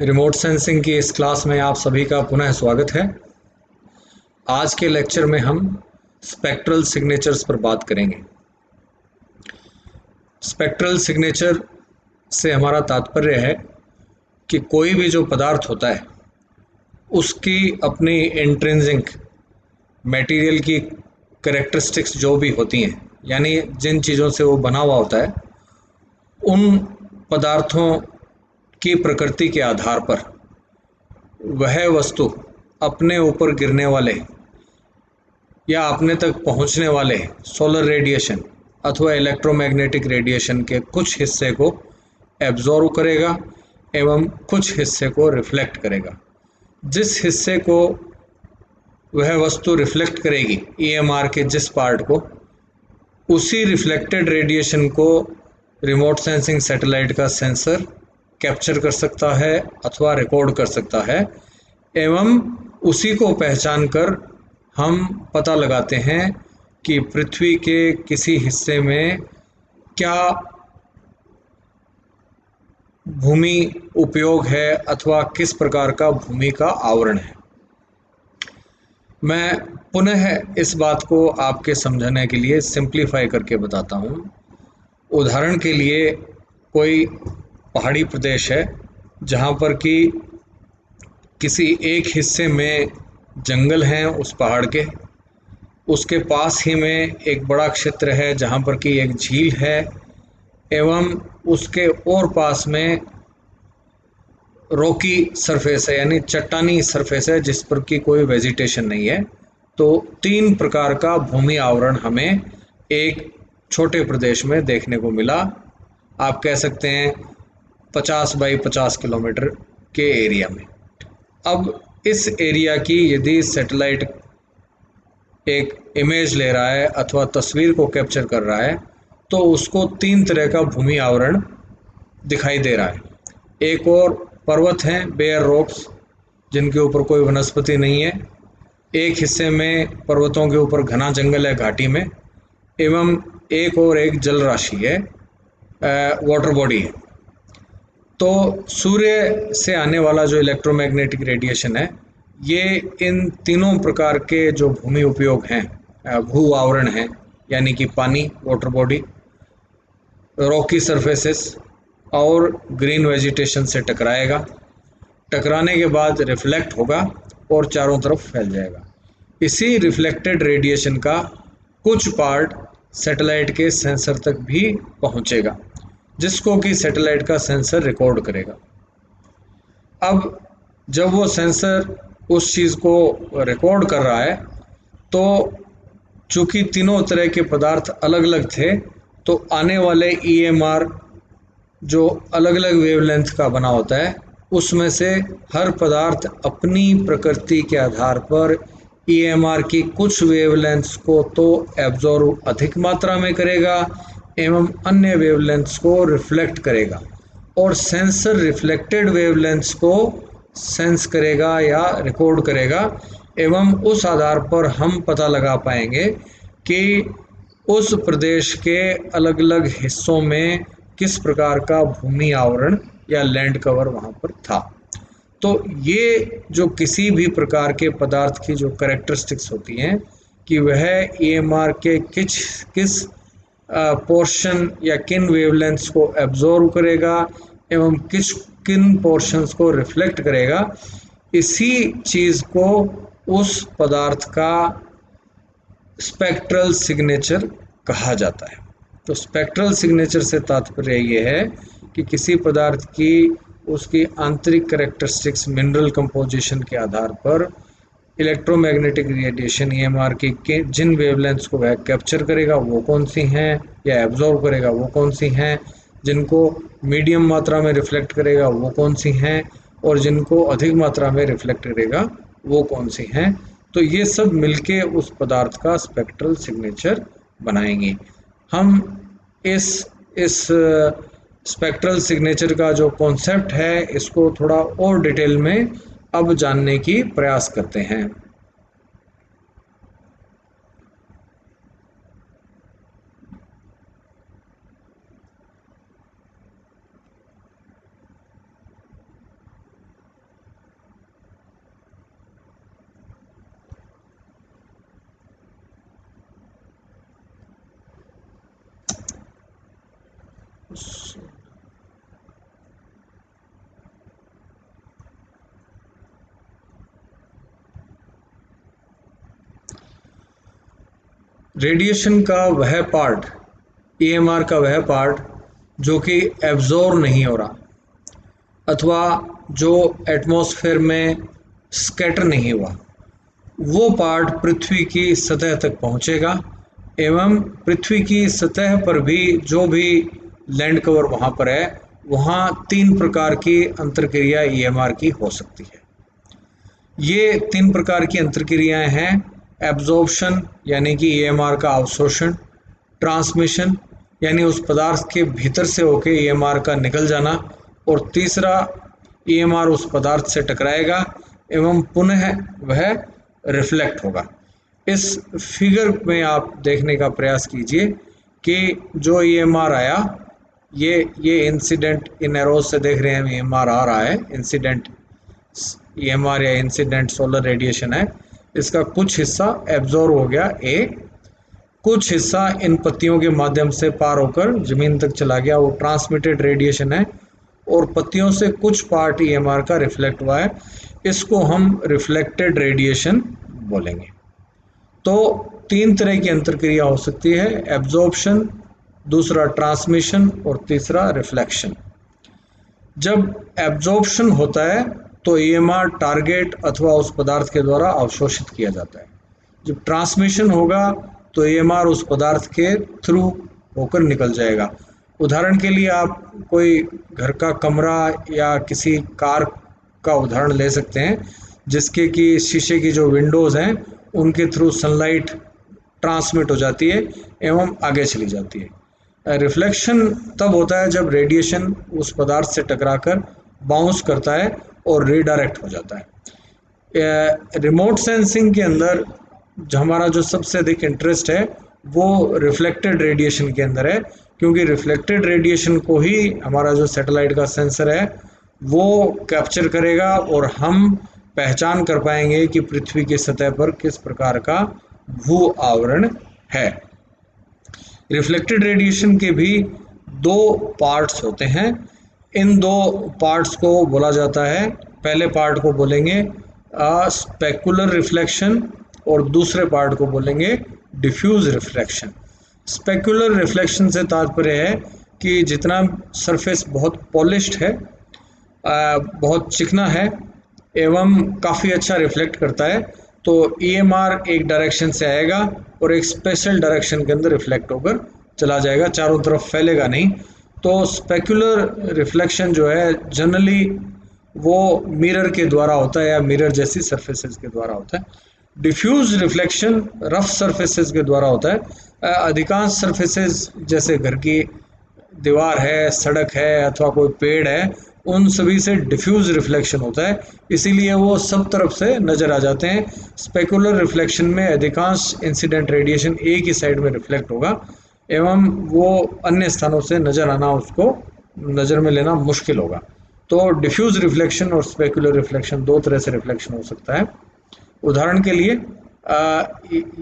Remote sensing की इस class में आप सभी का पुनः स्वागत है। आज के लेक्चर में हम स्पेक्ट्रल सिग्नेचर्स पर बात करेंगे। स्पेक्ट्रल सिग्नेचर से हमारा तात्पर्य है कि कोई भी जो पदार्थ होता है उसकी अपनी इंट्रिंसिक मटेरियल की कैरेक्टरिस्टिक्स जो भी होती हैं, यानी जिन चीज़ों से वो बना हुआ होता है, उन पदार्थों की प्रकृति के आधार पर वह वस्तु अपने ऊपर गिरने वाले या अपने तक पहुंचने वाले सोलर रेडिएशन अथवा इलेक्ट्रोमैग्नेटिक रेडिएशन के कुछ हिस्से को एब्जॉर्व करेगा एवं कुछ हिस्से को रिफ्लेक्ट करेगा। जिस हिस्से को वह वस्तु रिफ्लेक्ट करेगी, ईएमआर के जिस पार्ट को, उसी रिफ्लेक्टेड रेडिएशन को रिमोट सेंसिंग सैटेलाइट का सेंसर कैप्चर कर सकता है अथवा रिकॉर्ड कर सकता है एवं उसी को पहचान कर हम पता लगाते हैं कि पृथ्वी के किसी हिस्से में क्या भूमि उपयोग है अथवा किस प्रकार का भूमि का आवरण है। मैं पुनः इस बात को आपके समझाने के लिए सिंप्लीफाई करके बताता हूँ। उदाहरण के लिए कोई पहाड़ी प्रदेश है जहाँ पर कि किसी एक हिस्से में जंगल हैं उस पहाड़ के, उसके पास ही में एक बड़ा क्षेत्र है जहाँ पर कि एक झील है एवं उसके और पास में रॉकी सरफेस है, यानी चट्टानी सरफेस है जिस पर कि कोई वेजिटेशन नहीं है। तो तीन प्रकार का भूमि आवरण हमें एक छोटे प्रदेश में देखने को मिला। आप कह सकते हैं 50 बाई 50 किलोमीटर के एरिया में। अब इस एरिया की यदि सैटेलाइट एक इमेज ले रहा है अथवा तस्वीर को कैप्चर कर रहा है तो उसको तीन तरह का भूमि आवरण दिखाई दे रहा है। एक और पर्वत हैं, बेयर रॉक्स, जिनके ऊपर कोई वनस्पति नहीं है। एक हिस्से में पर्वतों के ऊपर घना जंगल है घाटी में, एवं एक जल राशि है, वाटर बॉडी है। तो सूर्य से आने वाला जो इलेक्ट्रोमैग्नेटिक रेडिएशन है, ये इन तीनों प्रकार के जो भूमि उपयोग हैं, भू आवरण हैं, यानी कि पानी, वाटर बॉडी, रॉकी सरफेसेस और ग्रीन वेजिटेशन से टकराएगा। टकराने के बाद रिफ्लेक्ट होगा और चारों तरफ फैल जाएगा। इसी रिफ्लेक्टेड रेडिएशन का कुछ पार्ट सैटेलाइट के सेंसर तक भी पहुंचेगा, जिसको कि सैटेलाइट का सेंसर रिकॉर्ड करेगा। अब जब वो सेंसर उस चीज़ को रिकॉर्ड कर रहा है तो चूंकि तीनों तरह के पदार्थ अलग अलग थे, तो आने वाले ईएमआर जो अलग अलग वेवलेंथ का बना होता है, उसमें से हर पदार्थ अपनी प्रकृति के आधार पर ईएमआर की कुछ वेवलेंथ्स को तो एब्जॉर्व अधिक मात्रा में करेगा एवं अन्य वेवलेंथ्स को रिफ्लेक्ट करेगा, और सेंसर रिफ्लेक्टेड वेवलेंथ्स को सेंस करेगा या रिकॉर्ड करेगा एवं उस आधार पर हम पता लगा पाएंगे कि उस प्रदेश के अलग अलग हिस्सों में किस प्रकार का भूमि आवरण या लैंड कवर वहाँ पर था। तो ये जो किसी भी प्रकार के पदार्थ की जो कैरेक्टरिस्टिक्स होती हैं कि वह ईएमआर के किस पोर्शन या किन वेवलेंथ्स को एब्जॉर्व करेगा एवं किन पोर्शंस को रिफ्लेक्ट करेगा, इसी चीज़ को उस पदार्थ का स्पेक्ट्रल सिग्नेचर कहा जाता है। तो स्पेक्ट्रल सिग्नेचर से तात्पर्य ये है कि किसी पदार्थ की उसकी आंतरिक कैरेक्टरिस्टिक्स, मिनरल कंपोजिशन के आधार पर इलेक्ट्रोमैग्नेटिक रेडिएशन ईएमआर की के जिन वेवलेंथ्स को वह कैप्चर करेगा वो कौन सी हैं, या एब्जॉर्व करेगा वो कौन सी हैं, जिनको मीडियम मात्रा में रिफ्लेक्ट करेगा वो कौन सी हैं, और जिनको अधिक मात्रा में रिफ्लेक्ट करेगा वो कौन सी हैं। तो ये सब मिलके उस पदार्थ का स्पेक्ट्रल सिग्नेचर बनाएंगे। हम इस स्पेक्ट्रल सिग्नेचर का जो कॉन्सेप्ट है, इसको थोड़ा और डिटेल में अब जानने की प्रयास करते हैं। रेडिएशन का वह पार्ट, ईएमआर का वह पार्ट जो कि एब्जॉर्ब नहीं हो रहा अथवा जो एटमॉस्फेयर में स्कैटर नहीं हुआ, वो पार्ट पृथ्वी की सतह तक पहुंचेगा एवं पृथ्वी की सतह पर भी जो भी लैंड कवर वहाँ पर है, वहाँ तीन प्रकार की अंतर्क्रिया ईएमआर की हो सकती है। ये तीन प्रकार की अंतर्क्रियाएं हैं: एब्जॉर्प्शन यानी कि ईएमआर का अवशोषण, ट्रांसमिशन यानी उस पदार्थ के भीतर से होकर ईएमआर का निकल जाना, और तीसरा ईएमआर उस पदार्थ से टकराएगा एवं पुनः वह रिफ्लेक्ट होगा। इस फिगर में आप देखने का प्रयास कीजिए कि जो ईएमआर आया, ये इंसिडेंट इन एरोज से देख रहे हैं, ईएमआर आ रहा है, इंसिडेंट ईएमआर या इंसिडेंट सोलर रेडिएशन है। इसका कुछ हिस्सा एब्जॉर्ब हो गया ए, कुछ हिस्सा इन पत्तियों के माध्यम से पार होकर जमीन तक चला गया, वो ट्रांसमिटेड रेडिएशन है, और पत्तियों से कुछ पार्ट ईएमआर का रिफ्लेक्ट हुआ है। इसको हम रिफ्लेक्टेड रेडिएशन बोलेंगे। तो तीन तरह की अंतर्क्रिया हो सकती है: एब्जॉर्प्शन, दूसरा ट्रांसमिशन और तीसरा रिफ्लेक्शन। जब एब्जॉर्प्शन होता है तो ईएमआर टारगेट अथवा उस पदार्थ के द्वारा अवशोषित किया जाता है। जब ट्रांसमिशन होगा तो ईएमआर उस पदार्थ के थ्रू होकर निकल जाएगा। उदाहरण के लिए आप कोई घर का कमरा या किसी कार का उदाहरण ले सकते हैं, जिसके कि शीशे की जो विंडोज़ हैं उनके थ्रू सनलाइट ट्रांसमिट हो जाती है एवं आगे चली जाती है। रिफ्लेक्शन तब होता है जब रेडिएशन उस पदार्थ से टकराकर बाउंस करता है और रीडायरेक्ट हो जाता है। रिमोट सेंसिंग के अंदर हमारा जो सबसे अधिक इंटरेस्ट है वो रिफ्लेक्टेड रेडिएशन के अंदर है, क्योंकि रिफ्लेक्टेड रेडिएशन को ही हमारा जो सैटेलाइट का सेंसर है वो कैप्चर करेगा और हम पहचान कर पाएंगे कि पृथ्वी की सतह पर किस प्रकार का भू आवरण है। रिफ्लेक्टेड रेडिएशन के भी दो पार्ट्स होते हैं। इन दो पार्ट्स को बोला जाता है, पहले पार्ट को बोलेंगे स्पेकुलर रिफ्लेक्शन और दूसरे पार्ट को बोलेंगे डिफ्यूज रिफ्लेक्शन। स्पेकुलर रिफ्लेक्शन से तात्पर्य है कि जितना सरफेस बहुत पॉलिश्ड है, बहुत चिकना है एवं काफ़ी अच्छा रिफ्लेक्ट करता है, तो ईएमआर एक डायरेक्शन से आएगा और एक स्पेशल डायरेक्शन के अंदर रिफ्लेक्ट होकर चला जाएगा, चारों तरफ फैलेगा नहीं। तो स्पेकुलर रिफ्लेक्शन जो है जनरली वो मिरर के द्वारा होता है या मिरर जैसी सरफेसेस के द्वारा होता है। डिफ्यूज रिफ्लेक्शन रफ सरफेसेस के द्वारा होता है। अधिकांश सरफेसेस जैसे घर की दीवार है, सड़क है अथवा कोई पेड़ है, उन सभी से डिफ्यूज रिफ्लेक्शन होता है, इसीलिए वो सब तरफ से नज़र आ जाते हैं। स्पेकुलर रिफ्लेक्शन में अधिकांश इंसिडेंट रेडिएशन एक ही साइड में रिफ्लेक्ट होगा एवं वो अन्य स्थानों से नज़र आना, उसको नज़र में लेना मुश्किल होगा। तो डिफ्यूज रिफ्लेक्शन और स्पेकुलर रिफ्लेक्शन दो तरह से रिफ्लेक्शन हो सकता है। उदाहरण के लिए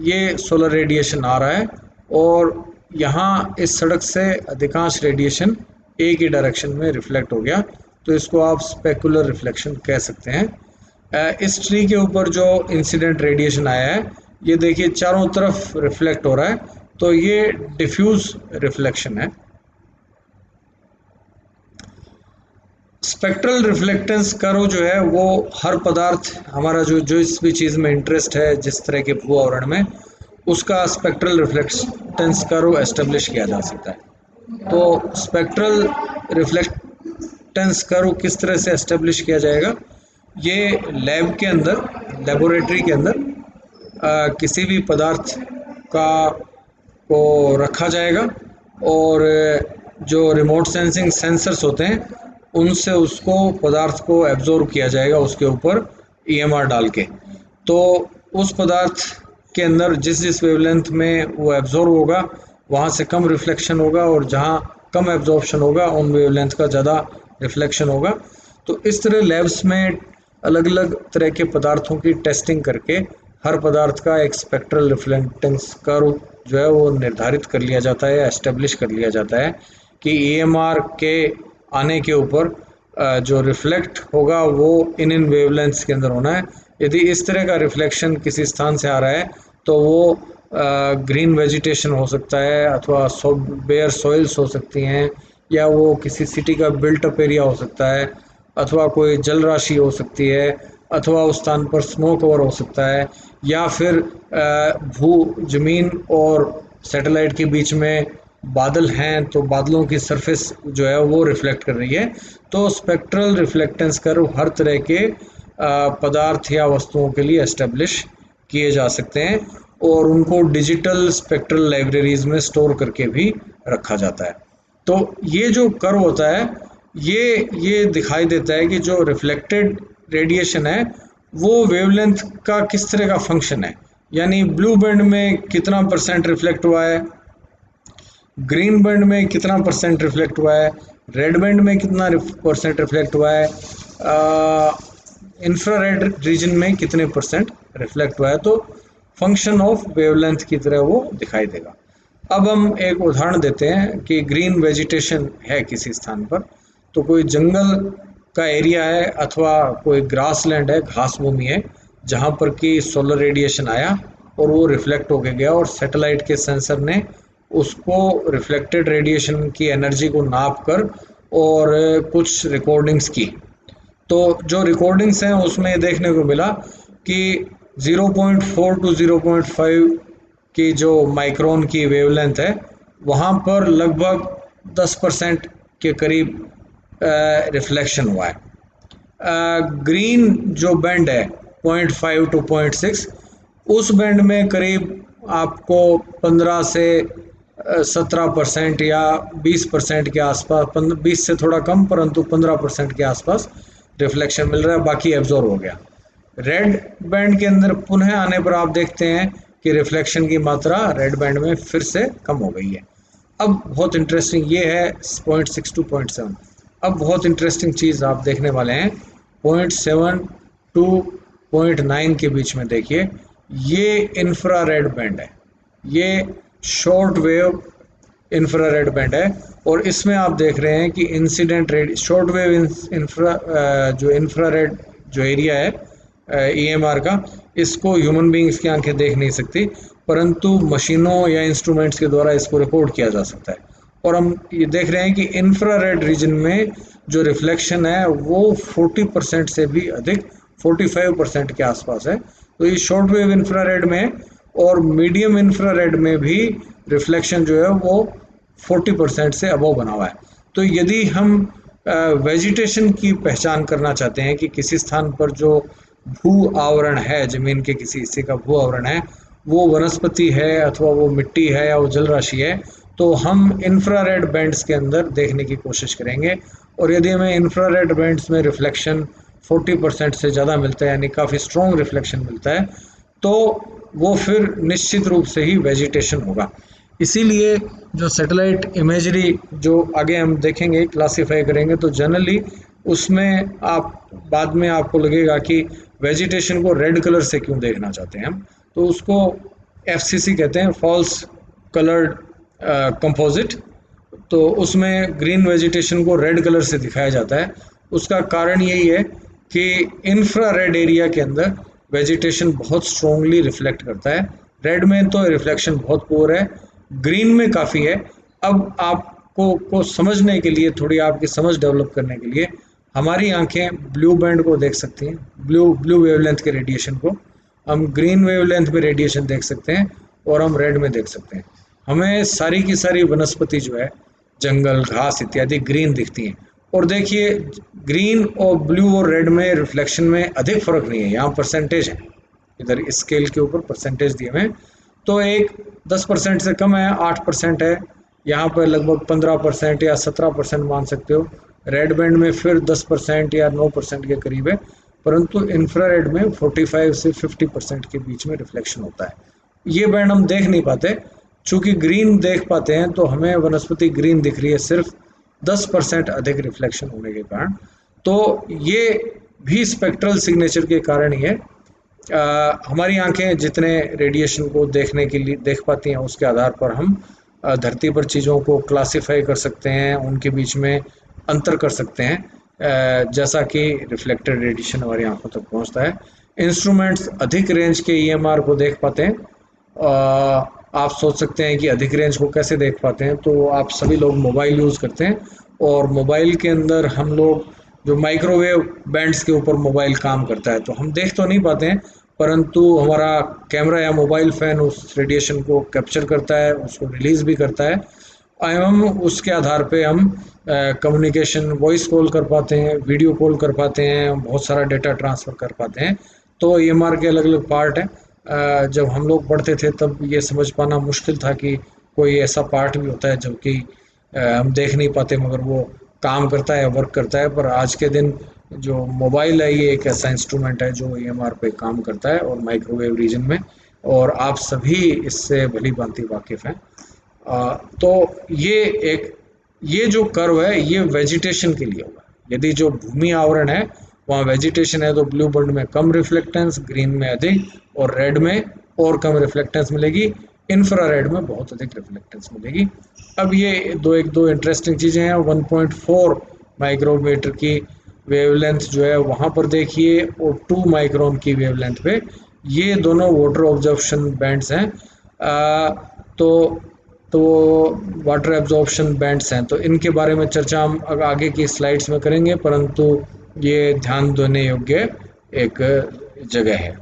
ये सोलर रेडिएशन आ रहा है और यहाँ इस सड़क से अधिकांश रेडिएशन एक ही डायरेक्शन में रिफ्लेक्ट हो गया, तो इसको आप स्पेकुलर रिफ्लेक्शन कह सकते हैं। इस ट्री के ऊपर जो इंसिडेंट रेडिएशन आया है, ये देखिए चारों तरफ रिफ्लेक्ट हो रहा है, तो ये डिफ्यूज रिफ्लेक्शन है। स्पेक्ट्रल रिफ्लेक्टेंस कर्व जो है वो हर पदार्थ, हमारा जो जिस भी चीज़ में इंटरेस्ट है, जिस तरह के भू आवरण में, उसका स्पेक्ट्रल रिफ्लेक्टेंस कर्व एस्टेब्लिश किया जा सकता है। तो स्पेक्ट्रल रिफ्लेक्टेंस कर्व किस तरह से एस्टेब्लिश किया जाएगा? ये लैब के अंदर, लेबोरेटरी के अंदर किसी भी पदार्थ का को रखा जाएगा और जो रिमोट सेंसिंग सेंसर्स होते हैं उनसे उसको पदार्थ को एब्जॉर्ब किया जाएगा, उसके ऊपर ईएमआर डाल के। तो उस पदार्थ के अंदर जिस जिस वेवलेंथ में वो एब्जॉर्ब होगा वहाँ से कम रिफ्लेक्शन होगा, और जहाँ कम एब्जॉर्प्शन होगा उन वेवलेंथ का ज़्यादा रिफ्लेक्शन होगा। तो इस तरह लैब्स में अलग अलग तरह के पदार्थों की टेस्टिंग करके हर पदार्थ का एक स्पेक्ट्रल रिफ्लेक्टेंस कर्व जो है वो निर्धारित कर लिया जाता है, एस्टेब्लिश कर लिया जाता है कि EMR के आने के ऊपर जो रिफ्लेक्ट होगा वो इन वेवलेंथ्स के अंदर होना है। यदि इस तरह का रिफ्लेक्शन किसी स्थान से आ रहा है तो वो ग्रीन वेजिटेशन हो सकता है, अथवा बेयर सॉइल्स हो सकती हैं, या वो किसी सिटी का बिल्ट अप एरिया हो सकता है, अथवा कोई जल राशि हो सकती है, अथवा उस स्थान पर स्नो कवर हो सकता है, या फिर भू जमीन और सैटेलाइट के बीच में बादल हैं तो बादलों की सरफेस जो है वो रिफ्लेक्ट कर रही है। तो स्पेक्ट्रल रिफ्लेक्टेंस कर्व हर तरह के पदार्थ या वस्तुओं के लिए एस्टेब्लिश किए जा सकते हैं और उनको डिजिटल स्पेक्ट्रल लाइब्रेरीज में स्टोर करके भी रखा जाता है। तो ये जो कर्व होता है ये दिखाई देता है कि जो रिफ्लेक्टेड रेडिएशन है वो वेवलेंथ का किस तरह का फंक्शन है, यानी ब्लू बैंड में कितना परसेंट रिफ्लेक्ट हुआ है, ग्रीन बैंड में कितना परसेंट रिफ्लेक्ट हुआ है, रेड बैंड में कितना परसेंट रिफ्लेक्ट हुआ है, इंफ्रारेड रीजन में कितने परसेंट रिफ्लेक्ट हुआ है। तो फंक्शन ऑफ वेवलेंथ की तरह वो दिखाई देगा। अब हम एक उदाहरण देते हैं कि ग्रीन वेजिटेशन है किसी स्थान पर, तो कोई जंगल का एरिया है अथवा कोई ग्रासलैंड है, घास भूमि है, जहाँ पर कि सोलर रेडिएशन आया और वो रिफ्लेक्ट होके गया और सैटेलाइट के सेंसर ने उसको रिफ्लेक्टेड रेडिएशन की एनर्जी को नाप कर और कुछ रिकॉर्डिंग्स की। तो जो रिकॉर्डिंग्स हैं उसमें देखने को मिला कि 0.4 टू 0.5 की जो माइक्रोन की वेवलेंथ है वहाँ पर लगभग 10% के करीब रिफ्लेक्शन हुआ है। ग्रीन जो बैंड है 0.5 टू 0.6, उस बैंड में करीब आपको 15 से 17% या 20% के आसपास, 20 से थोड़ा कम परंतु 15% के आसपास रिफ्लेक्शन मिल रहा है, बाकी एब्जॉर्ब हो गया। रेड बैंड के अंदर पुनः आने पर आप देखते हैं कि रिफ्लेक्शन की मात्रा रेड बैंड में फिर से कम हो गई है। अब बहुत इंटरेस्टिंग ये है 0.6 टू 0.7। अब बहुत इंटरेस्टिंग चीज़ आप देखने वाले हैं 0.7 टू 0.9 के बीच में। देखिए ये इंफ्रारेड बैंड है, ये शॉर्ट वेव इंफ्रारेड बैंड है और इसमें आप देख रहे हैं कि इंसिडेंट रेड शॉर्ट वेव जो इंफ्रारेड जो एरिया है EMR का, इसको ह्यूमन बींग्स की आंखें देख नहीं सकती, परंतु मशीनों या इंस्ट्रूमेंट्स के द्वारा इसको रिकॉर्ड किया जा सकता है। और हम ये देख रहे हैं कि इंफ्रारेड रीजन में जो रिफ्लेक्शन है वो 40% से भी अधिक, 45% के आसपास है। तो ये शॉर्ट वेव इंफ्रारेड में और मीडियम इंफ्रारेड में भी रिफ्लेक्शन जो है वो 40% से अबव बना हुआ है। तो यदि हम वेजिटेशन की पहचान करना चाहते हैं कि किसी स्थान पर जो भू आवरण है, जमीन के किसी हिस्से का भू आवरण है, वो वनस्पति है अथवा वो मिट्टी है या वो जल राशि है, तो हम इंफ्रारेड बैंड्स के अंदर देखने की कोशिश करेंगे। और यदि हमें इंफ्रारेड बैंड्स में रिफ्लेक्शन 40% से ज़्यादा मिलता है, यानी काफ़ी स्ट्रॉन्ग रिफ्लेक्शन मिलता है, तो वो फिर निश्चित रूप से ही वेजिटेशन होगा। इसीलिए जो सैटेलाइट इमेजरी जो आगे हम देखेंगे, क्लासीफाई करेंगे, तो जनरली उसमें आप बाद में आपको लगेगा कि वेजिटेशन को रेड कलर से क्यों देखना चाहते हैं हम, तो उसको FCC कहते हैं, फॉल्स कलर्ड कंपोजिट। तो उसमें ग्रीन वेजिटेशन को रेड कलर से दिखाया जाता है। उसका कारण यही है कि इंफ्रारेड एरिया के अंदर वेजिटेशन बहुत स्ट्रोंगली रिफ्लेक्ट करता है। रेड में तो रिफ्लेक्शन बहुत पुअर है, ग्रीन में काफ़ी है। अब आपको समझने के लिए, थोड़ी आपकी समझ डेवलप करने के लिए, हमारी आंखें ब्लू बैंड को देख सकती हैं, ब्लू वेवलेंथ के रेडिएशन को, हम ग्रीन वेवलेंथ में रेडिएशन देख सकते हैं और हम रेड में देख सकते हैं। हमें सारी की सारी वनस्पति जो है, जंगल, घास इत्यादि ग्रीन दिखती हैं। और देखिए ग्रीन और ब्लू और रेड में रिफ्लेक्शन में अधिक फर्क नहीं है, यहाँ परसेंटेज है, इधर स्केल के ऊपर परसेंटेज दिए हुए। तो एक 10% से कम है, 8% है, यहाँ पर लगभग 15% या 17% मान सकते हो। रेड बैंड में फिर 10% या 9% के करीब है, परंतु इंफ्रारेड में 45 से 50% के बीच में रिफ्लेक्शन होता है। ये बैंड हम देख नहीं पाते, चूँकि ग्रीन देख पाते हैं तो हमें वनस्पति ग्रीन दिख रही है सिर्फ 10% अधिक रिफ्लेक्शन होने के कारण। तो ये भी स्पेक्ट्रल सिग्नेचर के कारण ही है। हमारी आंखें जितने रेडिएशन को देखने के लिए देख पाती हैं, उसके आधार पर हम धरती पर चीज़ों को क्लासिफाई कर सकते हैं, उनके बीच में अंतर कर सकते हैं, जैसा कि रिफ्लेक्टेड रेडिएशन हमारी आंखों तक पहुंचता है। इंस्ट्रूमेंट्स अधिक रेंज के ईएमआर को देख पाते हैं। आप सोच सकते हैं कि अधिक रेंज को कैसे देख पाते हैं, तो आप सभी लोग मोबाइल यूज़ करते हैं और मोबाइल के अंदर हम लोग जो माइक्रोवेव बैंड्स के ऊपर मोबाइल काम करता है, तो हम देख तो नहीं पाते हैं, परंतु हमारा कैमरा या मोबाइल फ़ैन उस रेडिएशन को कैप्चर करता है, उसको रिलीज़ भी करता है एवं उसके आधार पे हम कम्युनिकेशन, वॉइस कॉल कर पाते हैं, वीडियो कॉल कर पाते हैं, बहुत सारा डेटा ट्रांसफ़र कर पाते हैं। तो ईएमआर के अलग अलग पार्ट हैं। जब हम लोग पढ़ते थे तब ये समझ पाना मुश्किल था कि कोई ऐसा पार्ट भी होता है जो कि हम देख नहीं पाते मगर वो काम करता है, वर्क करता है। पर आज के दिन जो मोबाइल है ये एक ऐसा इंस्ट्रूमेंट है जो ईएमआर पे काम करता है और माइक्रोवेव रीजन में, और आप सभी इससे भली भांति वाकिफ़ हैं। तो ये एक ये जो कर्व है ये वेजिटेशन के लिए होगा। यदि जो भूमि आवरण है वहाँ वेजिटेशन है तो ब्लू बंड में कम रिफ्लेक्टेंस, ग्रीन में अधिक और रेड में और कम रिफ्लेक्टेंस मिलेगी, इंफ्रारेड में बहुत अधिक रिफ्लेक्टेंस मिलेगी। अब ये दो इंटरेस्टिंग चीज़ें हैं। 1.4 माइक्रोमीटर की वेवलेंथ जो है वहाँ पर देखिए और 2 माइक्रोन की वेवलेंथ पे ये दोनों वाटर ऑब्जर्प्शन बैंड्स हैं। तो तो वाटर एब्जॉर्प्शन बैंड्स हैं, तो इनके बारे में चर्चा हम आगे की स्लाइड्स में करेंगे, परंतु ये ध्यान देने योग्य एक जगह है।